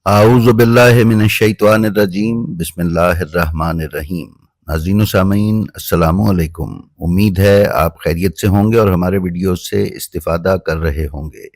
اعوذ باللہ من الشیطان الرجیم بسم اللہ الرحمن الرحیم۔ ناظرین و سامعین السلام علیکم، امید ہے آپ خیریت سے ہوں گے اور ہمارے ویڈیو سے استفادہ کر رہے ہوں گے۔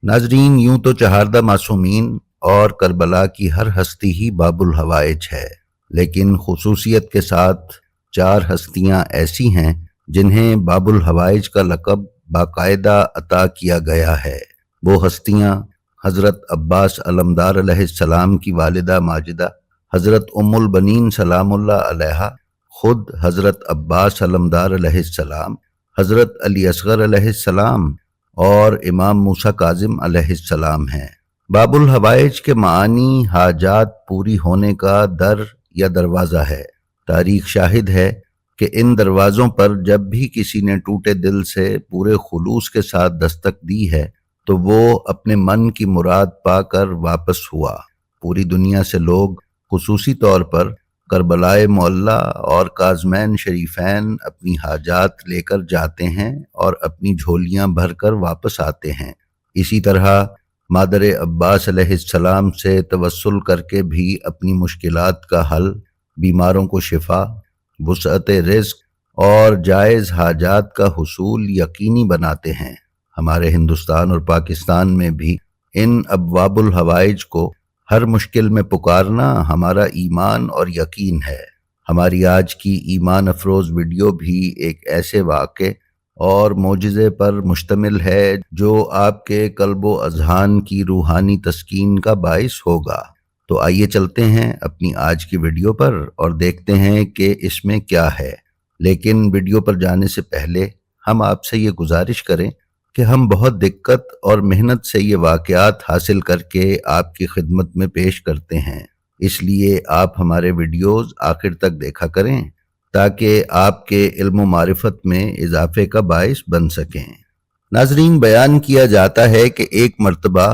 ناظرین، یوں تو چہاردہ معصومین اور کربلا کی ہر ہستی ہی باب الحوائج ہے، لیکن خصوصیت کے ساتھ 4 ہستیاں ایسی ہیں جنہیں باب الحوائج کا لقب باقاعدہ عطا کیا گیا ہے۔ وہ ہستیاں حضرت عباس علمدار علیہ السلام کی والدہ ماجدہ، حضرت ام البنین سلام اللہ علیہا، خود حضرت عباس علمدار علیہ السلام، حضرت علی اصغر علیہ السلام اور امام موسیٰ کاظم علیہ السلام ہیں۔ باب الحوائج کے معنی حاجات پوری ہونے کا در یا دروازہ ہے۔ تاریخ شاہد ہے کہ ان دروازوں پر جب بھی کسی نے ٹوٹے دل سے پورے خلوص کے ساتھ دستک دی ہے تو وہ اپنے من کی مراد پا کر واپس ہوا۔ پوری دنیا سے لوگ خصوصی طور پر کربلائے معلیٰ اور کاظمین شریفین اپنی حاجات لے کر جاتے ہیں اور اپنی جھولیاں بھر کر واپس آتے ہیں۔ اسی طرح مادر عباس علیہ السلام سے توسل کر کے بھی اپنی مشکلات کا حل، بیماروں کو شفا، وسعت رزق اور جائز حاجات کا حصول یقینی بناتے ہیں۔ ہمارے ہندوستان اور پاکستان میں بھی ان ابواب الحوائج کو ہر مشکل میں پکارنا ہمارا ایمان اور یقین ہے۔ ہماری آج کی ایمان افروز ویڈیو بھی ایک ایسے واقعے اور معجزے پر مشتمل ہے جو آپ کے قلب و اذہان کی روحانی تسکین کا باعث ہوگا۔ تو آئیے چلتے ہیں اپنی آج کی ویڈیو پر اور دیکھتے ہیں کہ اس میں کیا ہے۔ لیکن ویڈیو پر جانے سے پہلے ہم آپ سے یہ گزارش کریں کہ ہم بہت دقت اور محنت سے یہ واقعات حاصل کر کے آپ کی خدمت میں پیش کرتے ہیں، اس لیے آپ ہمارے ویڈیوز آخر تک دیکھا کریں تاکہ آپ کے علم و معرفت میں اضافے کا باعث بن سکیں۔ ناظرین، بیان کیا جاتا ہے کہ ایک مرتبہ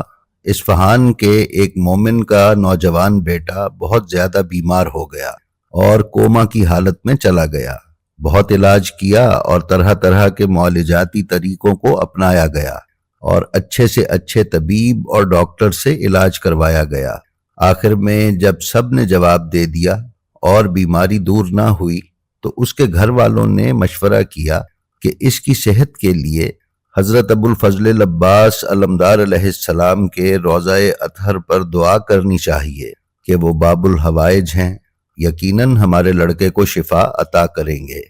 اصفہان کے ایک مومن کا نوجوان بیٹا بہت زیادہ بیمار ہو گیا اور کوما کی حالت میں چلا گیا۔ بہت علاج کیا اور طرح طرح کے معالجاتی طریقوں کو اپنایا گیا اور اچھے سے اچھے طبیب اور ڈاکٹر سے علاج کروایا گیا۔ آخر میں جب سب نے جواب دے دیا اور بیماری دور نہ ہوئی تو اس کے گھر والوں نے مشورہ کیا کہ اس کی صحت کے لیے حضرت ابو الفضل العباس علمدار علیہ السلام کے روضہ اطہر پر دعا کرنی چاہیے کہ وہ باب الحوائج ہیں، یقیناً ہمارے لڑکے کو شفا عطا کریں گے۔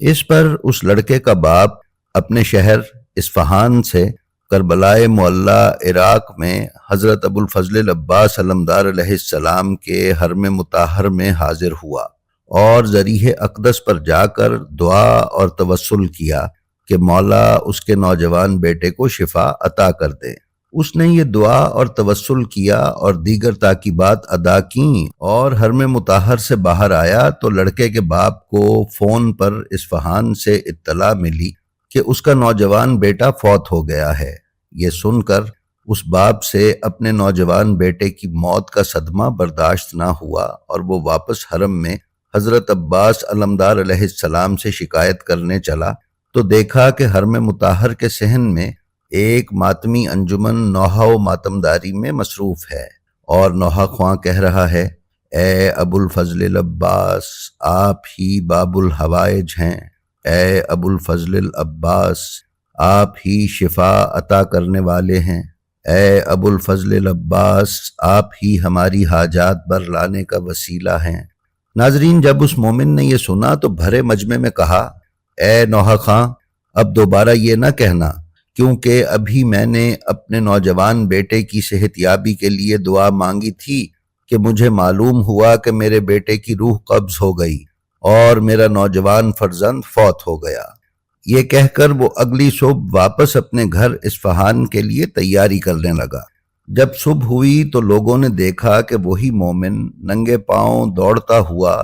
اس پر اس لڑکے کا باپ اپنے شہر اصفہان سے کربلائے معلیٰ عراق میں حضرت ابو الفضل العباس علمدار علیہ السلام کے حرم مطہر میں حاضر ہوا اور ضریح اقدس پر جا کر دعا اور توسل کیا کہ مولا اس کے نوجوان بیٹے کو شفا عطا کر دے۔ اس نے یہ دعا اور توسل کیا اور دیگر تاکیبات ادا کیں اور حرم مطہر سے باہر آیا تو لڑکے کے باپ کو فون پر اصفہان سے اطلاع ملی کہ اس کا نوجوان بیٹا فوت ہو گیا ہے۔ یہ سن کر اس باپ سے اپنے نوجوان بیٹے کی موت کا صدمہ برداشت نہ ہوا اور وہ واپس حرم میں حضرت عباس علمدار علیہ السلام سے شکایت کرنے چلا تو دیکھا کہ حرم مطہر کے صحن میں ایک ماتمی انجمن نوحہ و ماتمداری میں مصروف ہے اور نوحہ خواں کہہ رہا ہے، اے ابو الفضل العباس، آپ ہی باب الحوائج ہیں، اے ابو الفضل العباس، آپ ہی شفا عطا کرنے والے ہیں، اے ابو الفضل العباس، آپ ہی ہماری حاجات بر لانے کا وسیلہ ہیں۔ ناظرین، جب اس مومن نے یہ سنا تو بھرے مجمع میں کہا، اے نوحہ خواں، اب دوبارہ یہ نہ کہنا، کیونکہ ابھی میں نے اپنے نوجوان بیٹے کی صحت یابی کے لیے دعا مانگی تھی کہ مجھے معلوم ہوا کہ میرے بیٹے کی روح قبض ہو گئی اور میرا نوجوان فرزند فوت ہو گیا۔ یہ کہہ کر وہ اگلی صبح واپس اپنے گھر اصفہان کے لیے تیاری کرنے لگا۔ جب صبح ہوئی تو لوگوں نے دیکھا کہ وہی مومن ننگے پاؤں دوڑتا ہوا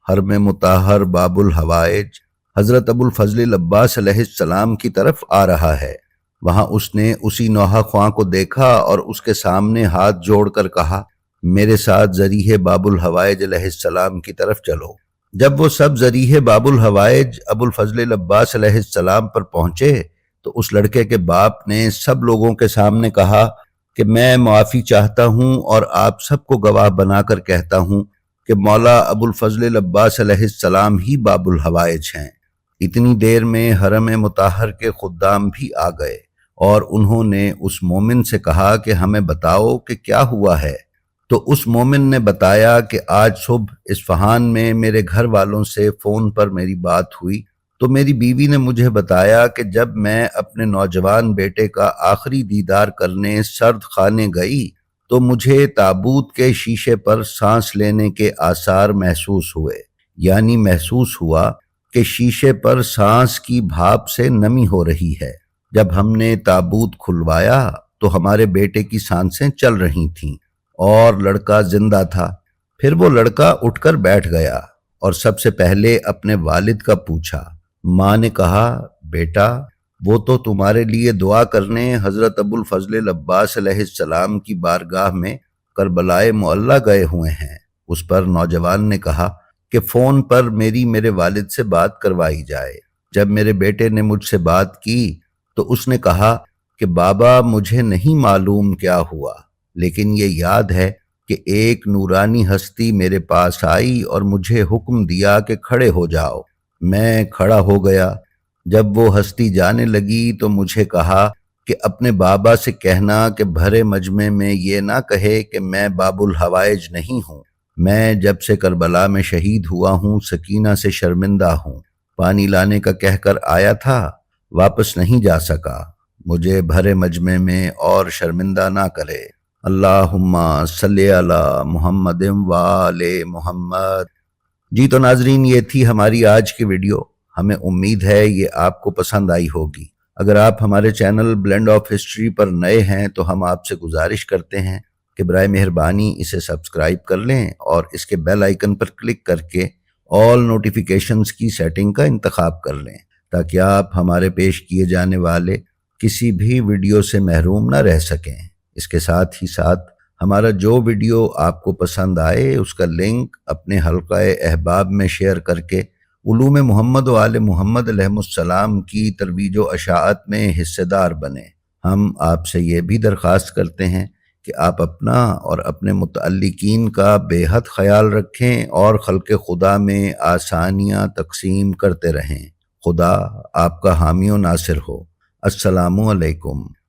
حرم مطہر باب الحوائج حضرت ابو الفضل العباس علیہ السلام کی طرف آ رہا ہے۔ وہاں اس نے اسی نوحہ خواں کو دیکھا اور اس کے سامنے ہاتھ جوڑ کر کہا، میرے ساتھ ذریح باب الحوائج علیہ السلام کی طرف چلو۔ جب وہ سب ذریح باب الحوائج ابو الفضل العباس علیہ السلام پر پہنچے تو اس لڑکے کے باپ نے سب لوگوں کے سامنے کہا، کہ میں معافی چاہتا ہوں اور آپ سب کو گواہ بنا کر کہتا ہوں کہ مولا ابو الفضل العباس علیہ السلام ہی باب الحوائج ہیں۔ اتنی دیر میں حرم مطہر کے خدام بھی آ گئے اور انہوں نے اس مومن سے کہا کہ ہمیں بتاؤ کہ کیا ہوا ہے۔ تو اس مومن نے بتایا کہ آج صبح اصفہان میں میرے گھر والوں سے فون پر میری بات ہوئی تو میری بیوی نے مجھے بتایا کہ جب میں اپنے نوجوان بیٹے کا آخری دیدار کرنے سرد خانے گئی تو مجھے تابوت کے شیشے پر سانس لینے کے آثار محسوس ہوئے، یعنی محسوس ہوا کہ شیشے پر سانس کی بھاپ سے نمی ہو رہی ہے۔ جب ہم نے تابوت کھلوایا تو ہمارے بیٹے کی سانسیں چل رہی تھیں اور لڑکا زندہ تھا۔ پھر وہ لڑکا اٹھ کر بیٹھ گیا اور سب سے پہلے اپنے والد کا پوچھا۔ ماں نے کہا، بیٹا وہ تو تمہارے لیے دعا کرنے حضرت ابو الفضل العباس علیہ السلام کی بارگاہ میں کربلائے معلیٰ گئے ہوئے ہیں۔ اس پر نوجوان نے کہا کہ فون پر میرے والد سے بات کروائی جائے۔ جب میرے بیٹے نے مجھ سے بات کی تو اس نے کہا کہ بابا مجھے نہیں معلوم کیا ہوا، لیکن یہ یاد ہے کہ ایک نورانی ہستی میرے پاس آئی اور مجھے حکم دیا کہ کھڑے ہو جاؤ۔ میں کھڑا ہو گیا۔ جب وہ ہستی جانے لگی تو مجھے کہا کہ اپنے بابا سے کہنا کہ بھرے مجمع میں یہ نہ کہے کہ میں باب الحوائج نہیں ہوں۔ میں جب سے کربلا میں شہید ہوا ہوں سکینہ سے شرمندہ ہوں۔ پانی لانے کا کہہ کر آیا تھا، واپس نہیں جا سکا۔ مجھے بھرے مجمع میں اور شرمندہ نہ کرے۔ اللہم صلی علی محمد و آل محمد۔ جی تو ناظرین، یہ تھی ہماری آج کی ویڈیو۔ ہمیں امید ہے یہ آپ کو پسند آئی ہوگی۔ اگر آپ ہمارے چینل بلینڈ آف ہسٹری پر نئے ہیں تو ہم آپ سے گزارش کرتے ہیں کہ برائے مہربانی اسے سبسکرائب کر لیں اور اس کے بیل آئیکن پر کلک کر کے آل نوٹیفیکیشنز کی سیٹنگ کا انتخاب کر لیں تاکہ آپ ہمارے پیش کیے جانے والے کسی بھی ویڈیو سے محروم نہ رہ سکیں۔ اس کے ساتھ ہی ساتھ ہمارا جو ویڈیو آپ کو پسند آئے اس کا لنک اپنے حلقہ احباب میں شیئر کر کے علوم محمد و آل محمد علیہ السلام کی ترویج و اشاعت میں حصہ دار بنیں۔ ہم آپ سے یہ بھی درخواست کرتے ہیں کہ آپ اپنا اور اپنے متعلقین کا بے حد خیال رکھیں اور خلق خدا میں آسانیاں تقسیم کرتے رہیں۔ خدا آپ کا حامی و ناصر ہو۔ السلام علیکم۔